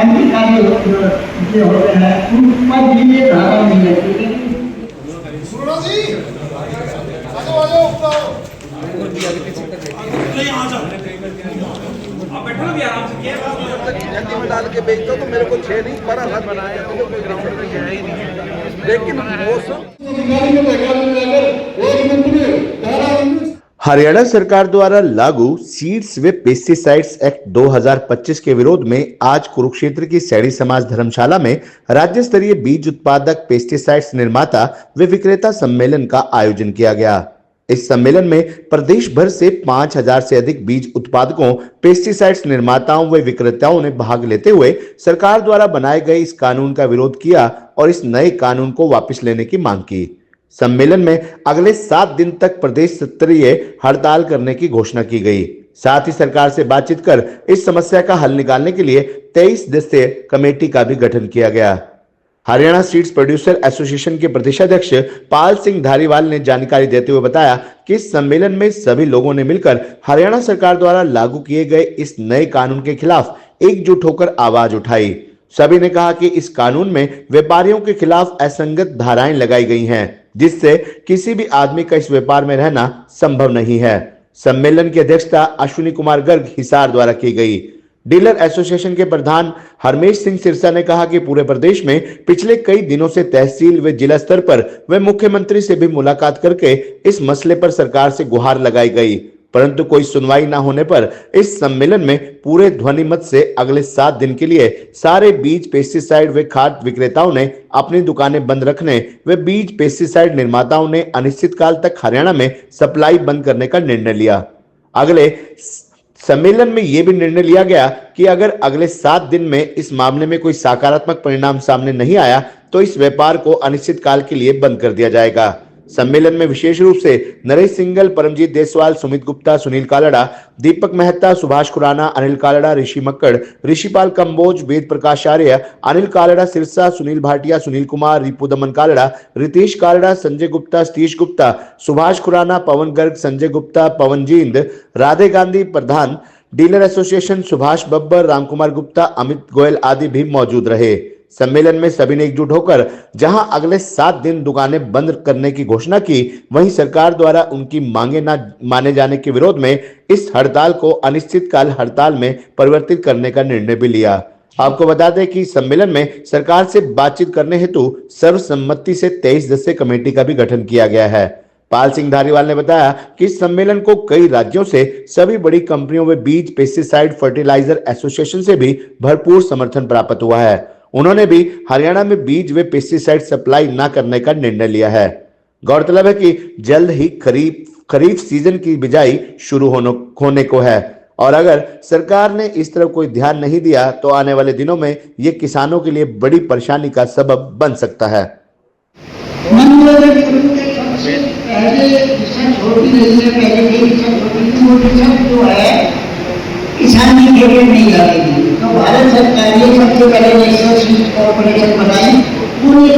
क्रांतिकारी जो होते हैं उन पर भी ये धारा नहीं रहती। में डाल के बेचता तो मेरे को 6 नहीं 12 लाख बनाया तो कोई ग्राउंड में गया ही नहीं। लेकिन मौसम हरियाणा सरकार द्वारा लागू सीड्स व पेस्टिसाइड्स एक्ट 2025 के विरोध में आज कुरुक्षेत्र की सैणी समाज धर्मशाला में राज्य स्तरीय बीज उत्पादक, पेस्टिसाइड्स निर्माता व विक्रेता सम्मेलन का आयोजन किया गया। इस सम्मेलन में प्रदेश भर से 5000 से अधिक बीज उत्पादकों, पेस्टिसाइड्स निर्माताओं व विक्रेताओं ने भाग लेते हुए सरकार द्वारा बनाए गए इस कानून का विरोध किया और इस नए कानून को वापस लेने की मांग की। सम्मेलन में अगले 7 दिन तक प्रदेश स्तरीय हड़ताल करने की घोषणा की गई। साथ ही सरकार से बातचीत कर इस समस्या का हल निकालने के लिए 23 सदस्यीय कमेटी का भी गठन किया गया। हरियाणा सीड्स प्रोड्यूसर एसोसिएशन के प्रदेशाध्यक्ष पाल सिंह धारीवाल ने जानकारी देते हुए बताया कि इस सम्मेलन में सभी लोगों ने मिलकर हरियाणा सरकार द्वारा लागू किए गए इस नए कानून के खिलाफ एकजुट होकर आवाज उठाई। सभी ने कहा कि इस कानून में व्यापारियों के खिलाफ असंगत धाराएं लगाई गई हैं, जिससे किसी भी आदमी का इस व्यापार में रहना संभव नहीं है। सम्मेलन की अध्यक्षता अश्विनी कुमार गर्ग हिसार द्वारा की गई। डीलर एसोसिएशन के प्रधान हरमेश सिंह सिरसा ने कहा कि पूरे प्रदेश में पिछले कई दिनों से तहसील व जिला स्तर पर व मुख्यमंत्री से भी मुलाकात करके इस मसले पर सरकार से गुहार लगाई गई, परंतु कोई सुनवाई न होने पर इस सम्मेलन में पूरे ध्वनिमत से अगले 7 दिन के लिए सारे बीज, पेस्टिसाइड व खाद विक्रेताओं ने अपनी दुकानें बंद रखने व बीज, पेस्टिसाइड निर्माताओं ने अनिश्चितकाल तक हरियाणा में सप्लाई बंद करने का निर्णय लिया। अगले सम्मेलन में यह भी निर्णय लिया गया कि अगर अगले 7 दिन में इस मामले में कोई सकारात्मक परिणाम सामने नहीं आया तो इस व्यापार को अनिश्चितकाल के लिए बंद कर दिया जाएगा। सम्मेलन में विशेष रूप से नरेश सिंगल, परमजीत देसवाल, सुमित गुप्ता, सुनील कालड़ा, दीपक मेहता, सुभाष खुराना, अनिल कालड़ा, ऋषि मक्कड़, ऋषिपाल कंबोज, वेद प्रकाश आर्य, अनिल कालड़ा सिरसा, सुनील भाटिया, सुनील कुमार, रिपु दमन कालड़ा, रितेश कालड़ा, संजय गुप्ता, सतीश गुप्ता, सुभाष खुराना, पवन गर्ग, संजय गुप्ता, पवन जींद, राधे गांधी प्रधान, डीलर एसोसिएशन सुभाष बब्बर, रामकुमार गुप्ता, अमित गोयल आदि भी मौजूद रहे। सम्मेलन में सभी ने एकजुट होकर जहां अगले 7 दिन दुकानें बंद करने की घोषणा की, वहीं सरकार द्वारा उनकी मांगे न माने जाने के विरोध में इस हड़ताल को अनिश्चितकाल हड़ताल में परिवर्तित करने का निर्णय भी लिया। आपको बता दें कि सम्मेलन में सरकार से बातचीत करने हेतु सर्वसम्मति से 23 सदस्यीय कमेटी का भी गठन किया गया है। पाल सिंह धारीवाल ने बताया कि इस सम्मेलन को कई राज्यों से सभी बड़ी कंपनियों व बीज, पेस्टिसाइड, फर्टिलाइजर एसोसिएशन से भी भरपूर समर्थन प्राप्त हुआ है। उन्होंने भी हरियाणा में बीज व पेस्टिसाइड सप्लाई न करने का निर्णय लिया है। गौरतलब है कि जल्द ही खरीफ सीजन की बिजाई शुरू होने को है और अगर सरकार ने इस तरफ कोई ध्यान नहीं दिया तो आने वाले दिनों में ये किसानों के लिए बड़ी परेशानी का सबब बन सकता है। किसान की पेमेंट नहीं लगेगी तो भारत सरकार ने सबसे पहले नेशनल सीड्स कॉर्पोरेशन बनाई। पूरे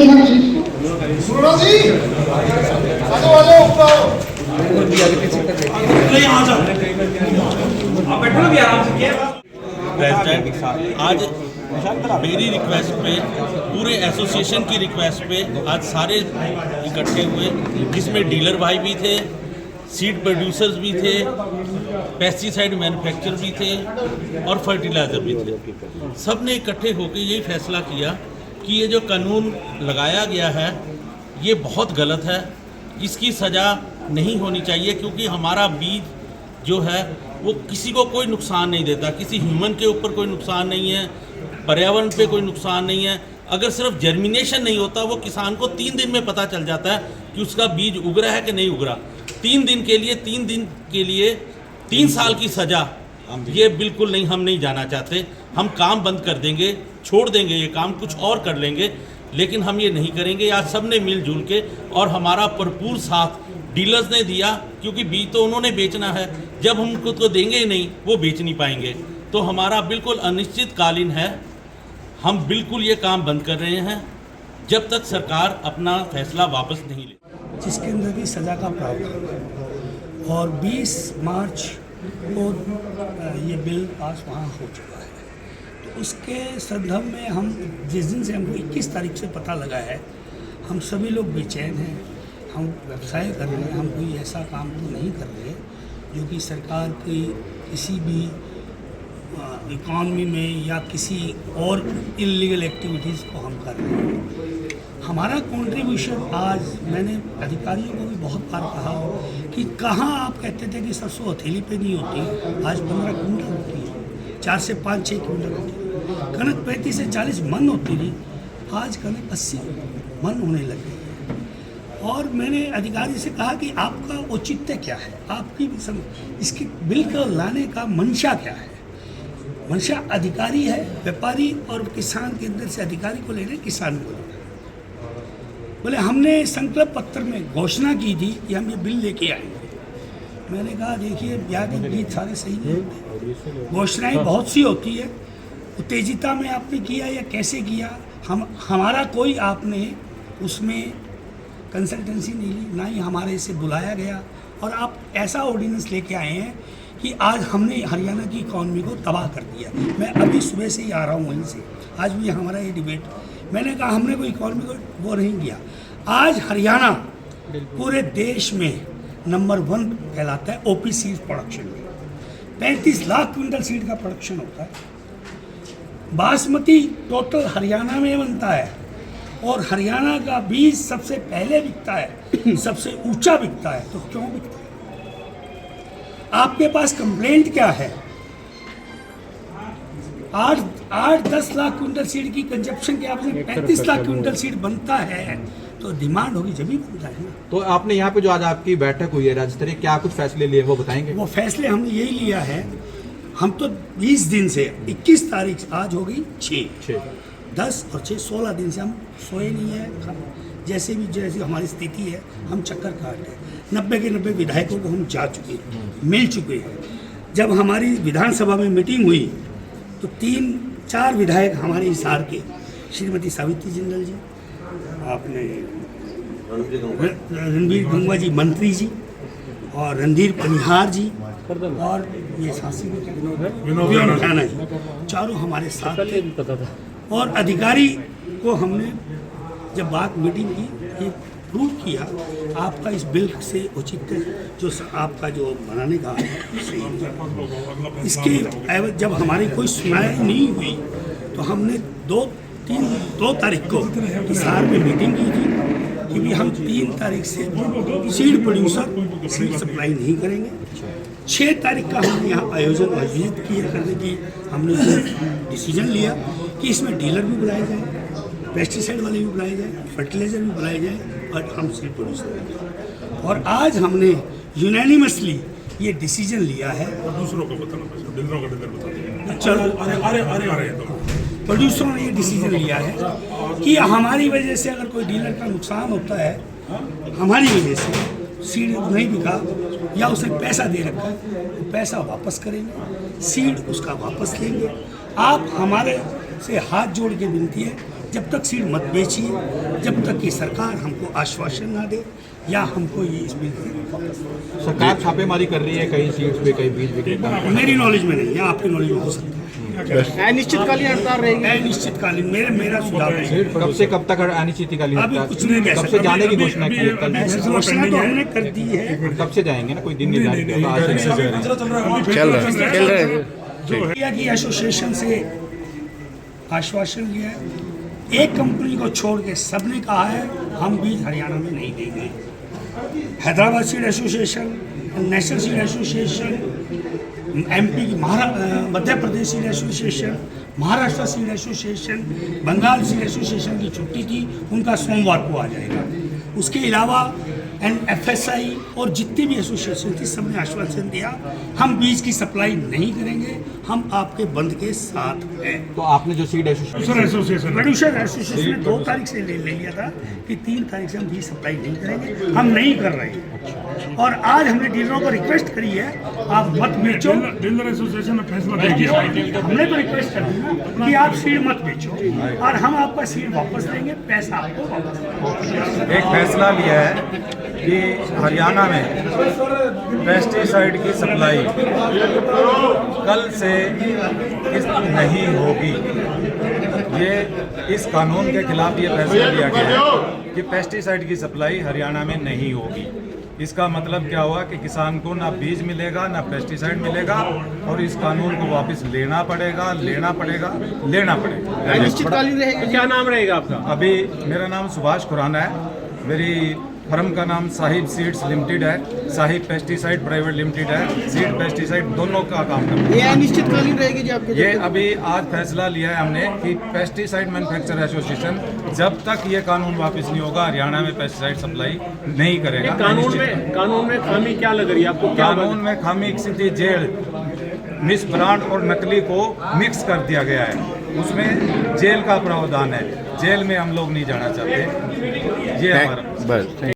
प्रेसिडेंट आज मेरी रिक्वेस्ट पे, पूरे एसोसिएशन की रिक्वेस्ट पे आज सारे इकट्ठे हुए, जिसमें डीलर भाई भी थे, सीड प्रोड्यूसर्स भी थे, पेस्टिसाइड मैन्युफैक्चरर भी थे और फर्टिलाइज़र भी थे। सब ने इकट्ठे होकर यही फैसला किया कि ये जो कानून लगाया गया है ये बहुत गलत है, इसकी सज़ा नहीं होनी चाहिए, क्योंकि हमारा बीज जो है वो किसी को कोई नुकसान नहीं देता, किसी ह्यूमन के ऊपर कोई नुकसान नहीं है, पर्यावरण पे कोई नुकसान नहीं है। अगर सिर्फ जर्मिनेशन नहीं होता, वो किसान को 3 दिन में पता चल जाता है कि उसका बीज उग रहा है कि नहीं उग रहा। 3 दिन के लिए 3 साल की सज़ा, ये बिल्कुल नहीं, हम नहीं जाना चाहते। हम काम बंद कर देंगे, छोड़ देंगे ये काम, कुछ और कर लेंगे, लेकिन हम ये नहीं करेंगे। आज सब ने मिलजुल के और हमारा भरपूर साथ डीलर्स ने दिया, क्योंकि बीज तो उन्होंने बेचना है, जब हम उनको तो देंगे ही नहीं वो बेच नहीं पाएंगे। तो हमारा बिल्कुल अनिश्चितकालीन है, हम बिल्कुल ये काम बंद कर रहे हैं जब तक सरकार अपना फैसला वापस नहीं ले, जिसके अंदर भी सज़ा का प्रावधान। और 20 मार्च को ये बिल पास वहाँ हो चुका है। तो उसके संदर्भ में हम जिस दिन से हमको 21 तारीख से पता लगा है, हम सभी लोग बेचैन हैं। हम व्यवसाय कर रहे हैं, हम कोई ऐसा काम तो नहीं कर रहे जो कि सरकार की किसी भी इकॉनमी में या किसी और इलीगल एक्टिविटीज़ को हम कर रहे हैं। हमारा कंट्रीब्यूशन, आज मैंने अधिकारियों को भी बहुत बार कहा कि कहाँ आप कहते थे कि सरसों हथेली पे नहीं होती, आज 15 क्विंटल होती है, 4 से 5-6 क्विंटल होती है। कनक 35 से 40 मन होती थी, आज कनक 80 मन होने लग गई है। और मैंने अधिकारी से कहा कि आपका औचित्य क्या है, आपकी इसके बिल को लाने का मंशा क्या है। मंशा अधिकारी है, व्यापारी और किसान के अंदर से अधिकारी को लेना, किसान को लेना। बोले हमने संकल्प पत्र में घोषणा की थी कि हम ये बिल लेके आएंगे। मैंने कहा देखिए, ब्याह के गीत सारे सही नहीं होते, घोषणाएं बहुत सी होती है, उत्तेजिता में आपने किया या कैसे किया, हमारा कोई आपने उसमें कंसल्टेंसी नहीं ली, ना ही हमारे से बुलाया गया। और आप ऐसा ऑर्डिनेंस लेके आए हैं कि आज हमने हरियाणा की इकॉनमी को तबाह कर दिया। मैं अभी सुबह से ही आ रहा हूँ वहीं से, आज भी हमारा ये डिबेट, मैंने कहा हमने कोई इकॉनमी को वो नहीं किया। आज हरियाणा पूरे देश में नंबर 1 कहलाता है ओपी सीड प्रोडक्शन में। 35 लाख क्विंटल सीड का प्रोडक्शन होता है। बासमती टोटल हरियाणा में बनता है और हरियाणा का बीज सबसे पहले बिकता है, सबसे ऊंचा बिकता है। तो क्यों बिकता है? आपके पास कंप्लेंट क्या है? 8-10 लाख क्विंटल सीड की कंजप्शन के आपसे 35 लाख क्विंटल सीड बनता है, तो डिमांड होगी जब ही बनता है ना। तो आपने यहाँ पे जो आज आपकी बैठक हुई है राज्य स्तरीय, क्या कुछ फैसले लिए वो बताएंगे? वो फैसले हमने यही लिया है, हम तो 20 दिन से 21 तारीख आज हो गई 6, 10 और 6 16 दिन से हम सोए नहीं है। जैसे हमारी स्थिति है, हम चक्कर काट रहे हैं। 90 के 90 विधायकों को हम जा चुके हैं, मिल चुके हैं। जब हमारी विधानसभा में मीटिंग हुई तो 3-4 विधायक हमारे हिसार के, श्रीमती सावित्री जिंदल जी, आपने रणबीर गंगवा जी मंत्री जी, और रणधीर पनिहार जी, और ये सासी विनोद खन्ना जी, चारों हमारे साथ थे। और अधिकारी को हमने जब बात मीटिंग की, ये प्रूव किया आपका इस बिल से उचित जो आपका जो बनाने का सही है। इसके जब हमारी कोई सुनवाई नहीं हुई तो हमने 2 तारीख को हिसार में मीटिंग की थी कि भी हम 3 तारीख से सीड प्रोड्यूसर सीड सप्लाई नहीं करेंगे। 6 तारीख का हमने यहाँ आयोजित किया करने की हमने डिसीजन लिया कि इसमें डीलर भी बुलाए जाए, पेस्टिसाइड वाले भी बुलाए जाए, फर्टिलाइजर भी बुलाए जाए, और हम सीड प्रोड्यूसर हैं। और आज हमने यूनानिमसली ये डिसीजन लिया है। दूसरों को बताना, डीलरों का डीलर बता दीजिए। चलो, अरे प्रोड्यूसरों ने ये डिसीजन लिया है कि हमारी वजह से अगर कोई डीलर का नुकसान होता है, हमारी वजह से सीड नहीं बिका या उसने पैसा दे रखा है, तो पैसा वापस करेंगे, सीड उसका वापस लेंगे। आप हमारे से हाथ जोड़ के विनती है, जब तक सीड मत बेचिए, जब तक कि सरकार हमको आश्वासन ना दे या हमको ये इस बिल से सरकार छापेमारी कर रही है कई सीट्स पे, कई बीज विक्रेता। मेरी नॉलेज में नहीं है, आपकी नॉलेज में हो सकता है। अनिश्चितकालीन हड़ताल रहेगी। अनिश्चितकालीन मेरा सुझाव है। कब से कब तक अनिश्चितकालीन अभी हड़ताल? कुछ नहीं कह कब सकते। से जाने की घोषणा की है? कल घोषणा तो हमने कर दी है। कब से जाएंगे ना, कोई दिन निर्धारित होगा? आज से चल रहा है। किया कि एसोसिएशन से आश्वासन लिया है, एक कंपनी को छोड़ के सबने कहा है हम बीज हरियाणा में नहीं देंगे। Hyderabad seed association, national seed association, MP की Madhya Pradesh seed association, Maharashtra seed association, Bengal seed association की छुट्टी थी, उनका सोमवार को आ जाएगा। उसके अलावा FSI और जितनी भी एसोसिएशन थी, सबने आश्वासन दिया हम बीज की सप्लाई नहीं करेंगे, हम आपके बंद के साथ हैं। तो आपने जो सीड एसोसिएशन प्रोड्यूसर एसोसिएशन ने 2 तारीख से ले लिया था कि 3 तारीख से हम बीज सप्लाई नहीं करेंगे, हम नहीं कर रहे हैं। और आज हमने डीलरों को रिक्वेस्ट करी है आप मत बेचो। डीलर एसोसिएशन ने फैसला दे दिया, हमने तो रिक्वेस्ट कर दी ना कि आप सीड मत बेचो और हम आपका सीड वापस देंगे, पैसा आपको वापस देंगे। एक फैसला लिया है कि हरियाणा में पेस्टिसाइड की सप्लाई कल से नहीं होगी। ये इस कानून के खिलाफ ये फैसला लिया गया है कि पेस्टिसाइड की सप्लाई हरियाणा में नहीं होगी। इसका मतलब क्या हुआ कि किसान को ना बीज मिलेगा ना पेस्टिसाइड मिलेगा और इस कानून को वापस लेना पड़ेगा। अनिश्चितकालीन रहेगा। क्या नाम रहेगा आपका? अभी मेरा नाम सुभाष खुराना है। मेरी फर्म का नाम साहिब सीड्स लिमिटेड है। साहिब पेस्टिसाइड प्राइवेट लिमिटेड है। सीड पेस्टिसाइड दोनों का काम करता है। ये अनिश्चितकालीन रहेगी जी आपके? ये अभी आज फैसला लिया है हमने कि पेस्टिसाइड मैन्युफैक्चर एसोसिएशन जब तक ये कानून वापस नहीं होगा हरियाणा में पेस्टिसाइड सप्लाई नहीं करेगा। कानून में खामी क्या लग रही है आपको? कानून में खामी सीधी जेल, मिस ब्रांड और नकली को मिक्स कर दिया गया है। उसमें जेल का प्रावधान है। जेल में हम लोग नहीं जाना चाहते। ये हमारा